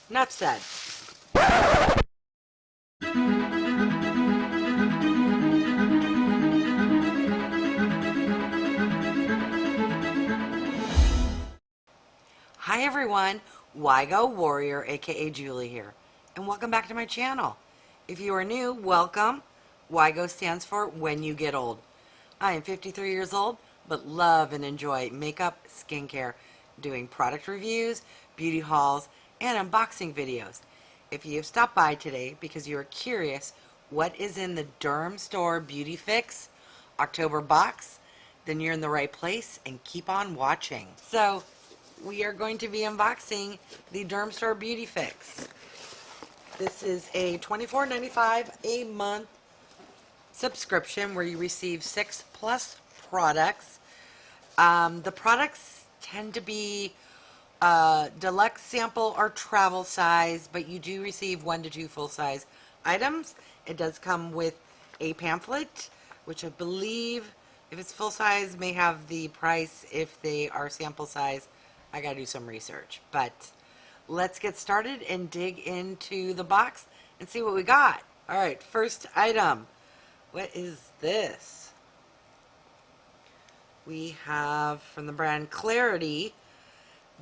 Enough said. Hi everyone, WIGO Warrior aka Julie here, and welcome back to my channel. If you are new, welcome. WIGO stands for When You Get Old. I am 53 years old, but love and enjoy makeup, skincare, doing product reviews, beauty hauls, and unboxing videos. If you have stopped by today because you are curious what is in the Dermstore BeautyFIX October box, then you're in the right place and keep on watching. So, we are going to be unboxing the Dermstore BeautyFIX. This is a $24.95 a month subscription where you receive 6+ products. The products tend to be deluxe sample or travel size, but you do receive 1 to 2 full-size items. It does come with a pamphlet, which I believe, if it's full-size, may have the price. If they are sample size, I gotta do some research. But let's get started and dig into the box and see what we got. All right, first item. What is this? We have from the brand Clarity,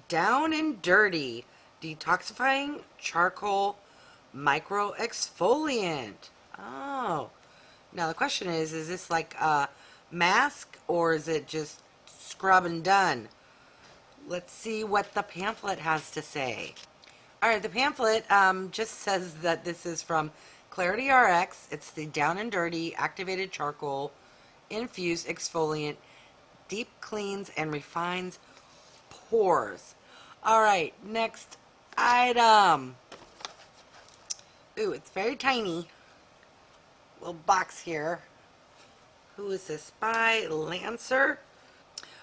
Down and Dirty Detoxifying Charcoal Micro Exfoliant. Oh, now the question is this like a mask or is it just scrub and done? Let's see what the pamphlet has to say. All right, the pamphlet just says that this is from ClarityRx. It's the Down and Dirty Activated Charcoal Infused Exfoliant. Deep cleans and refines pores. All right, next item. Ooh, it's very tiny. Little box here. Who is this by? Lancer.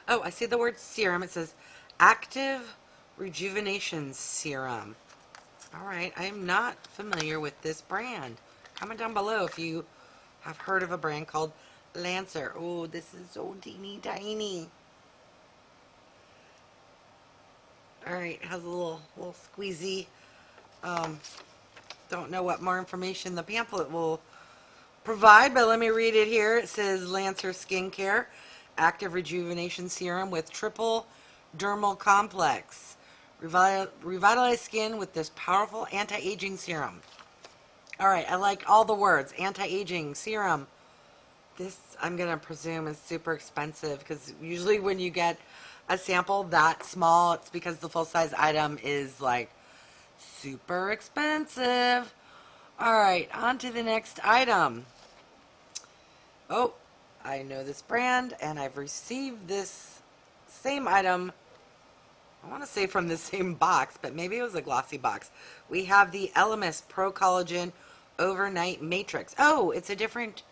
Oh, I see the word serum. It says Active Rejuvenation Serum. All right, I am not familiar with this brand. Comment down below if you have heard of a brand called Lancer. Oh, this is so teeny tiny. All right, it has a little squeezy. Don't know what more information the pamphlet will provide, but let me read it here. It says Lancer Skincare Active Rejuvenation Serum with Triple Dermal Complex. Revitalize skin with this powerful anti-aging serum. All right, I like all the words. Anti-aging serum. This, I'm going to presume, is super expensive because usually when you get a sample that small, it's because the full-size item is like super expensive. All right, on to the next item. Oh, I know this brand and I've received this same item, I want to say from the same box, but maybe it was a glossy box. We have the Elemis Pro-Collagen Overnight Matrix. Oh, it's a different,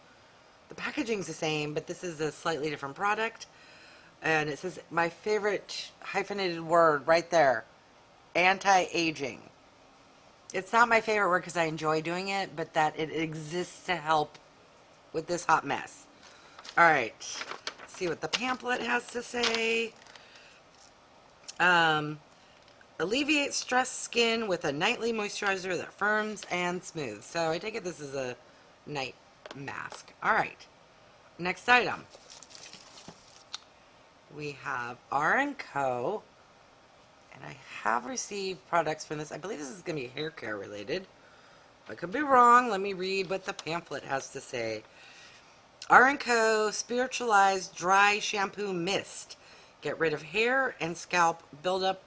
the packaging's the same, but this is a slightly different product. And it says, my favorite hyphenated word right there, anti-aging. It's not my favorite word because I enjoy doing it, but that it exists to help with this hot mess. All right, let's see what the pamphlet has to say. Alleviate stressed skin with a nightly moisturizer that firms and smooths. So I take it this is a night mask. All right, next item. We have R+Co, and I have received products from this. I believe this is going to be hair care related. I could be wrong. Let me read what the pamphlet has to say. R+Co Spiritualized Dry Shampoo Mist. Get rid of hair and scalp buildup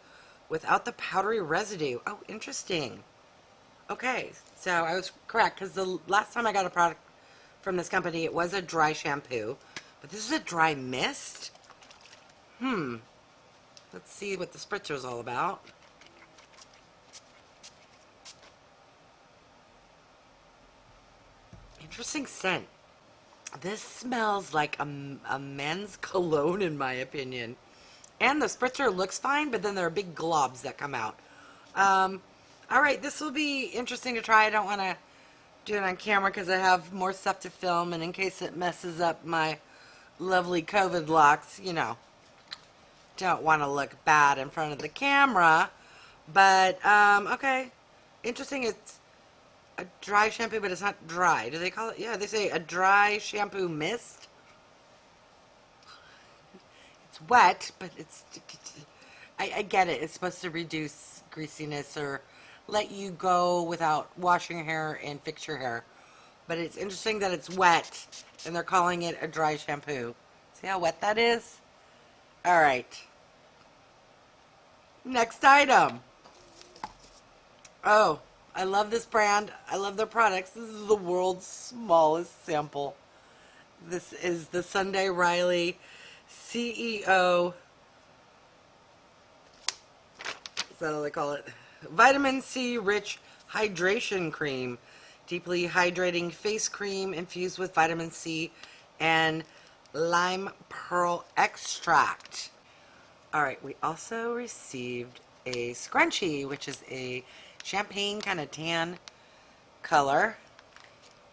without the powdery residue. Oh, interesting. Okay, so I was correct because the last time I got a product from this company, it was a dry shampoo, but this is a dry mist. Let's see what the spritzer is all about. Interesting scent. This smells like a men's cologne in my opinion. And the spritzer looks fine, but then there are big globs that come out. Alright, this will be interesting to try. I don't want to do it on camera because I have more stuff to film, and in case it messes up my lovely COVID locks, you know, don't want to look bad in front of the camera. But, okay. Interesting, it's a dry shampoo, but it's not dry. Do they call it? Yeah, they say a dry shampoo mist. It's wet, but it's... I get it. It's supposed to reduce greasiness or let you go without washing your hair and fix your hair. But it's interesting that it's wet, and they're calling it a dry shampoo. See how wet that is? All right. Next item. Oh, I love this brand. I love their products. This is the world's smallest sample. This is the Sunday Riley C.E.O. Is that how they call it? Vitamin C rich hydration cream. Deeply hydrating face cream infused with vitamin C and lime pearl extract. Alright, we also received a scrunchie, which is a champagne kind of tan color.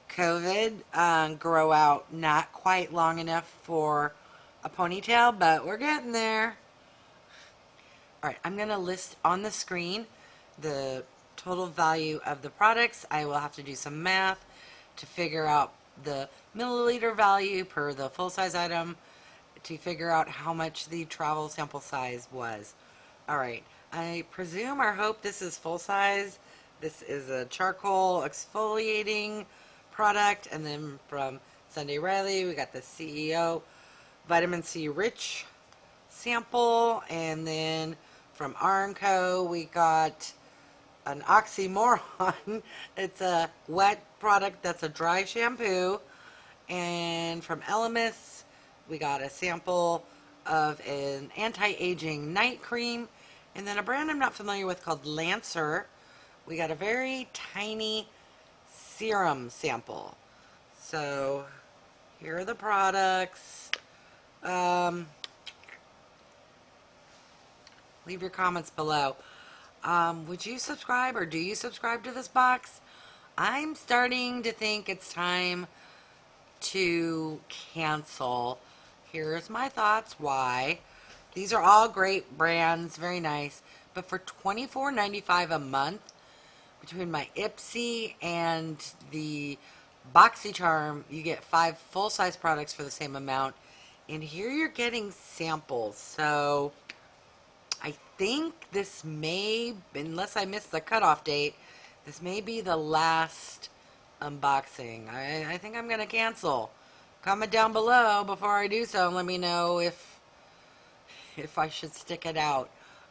COVID, grow out not quite long enough for a ponytail, but we're getting there. Alright, I'm going to list on the screen the total value of the products. I will have to do some math to figure out the milliliter value per the full-size item to figure out how much the travel sample size was. Alright, I presume or hope this is full-size. This is a charcoal exfoliating product, and then from Sunday Riley we got the C.E.O. Vitamin C Rich sample, and then from R+Co we got an oxymoron. It's a wet product that's a dry shampoo. And from Elemis we got a sample of an anti-aging night cream, and then a brand I'm not familiar with called Lancer. We got a very tiny serum sample. So here are the products. Leave your comments below. Would you subscribe, or do you subscribe to this box? I'm starting to think it's time to cancel. Here's my thoughts why. These are all great brands, very nice, but for $24.95 a month, between my Ipsy and the BoxyCharm, you get 5 full-size products for the same amount, and here you're getting samples. So I think this may, unless I missed the cutoff date, this may be the last unboxing. I think I'm going to cancel. Comment down below before I do so and let me know if I should stick it out.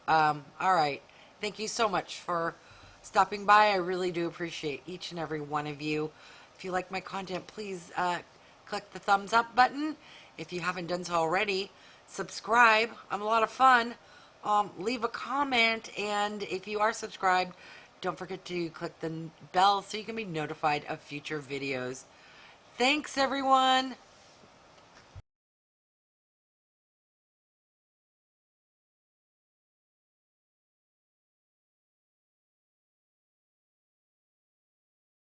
Alright. Thank you so much for stopping by. I really do appreciate each and every one of you. If you like my content, please click the thumbs up button. If you haven't done so already, subscribe. I'm a lot of fun. Leave a comment, and if you are subscribed, don't forget to click the bell so you can be notified of future videos. Thanks, everyone.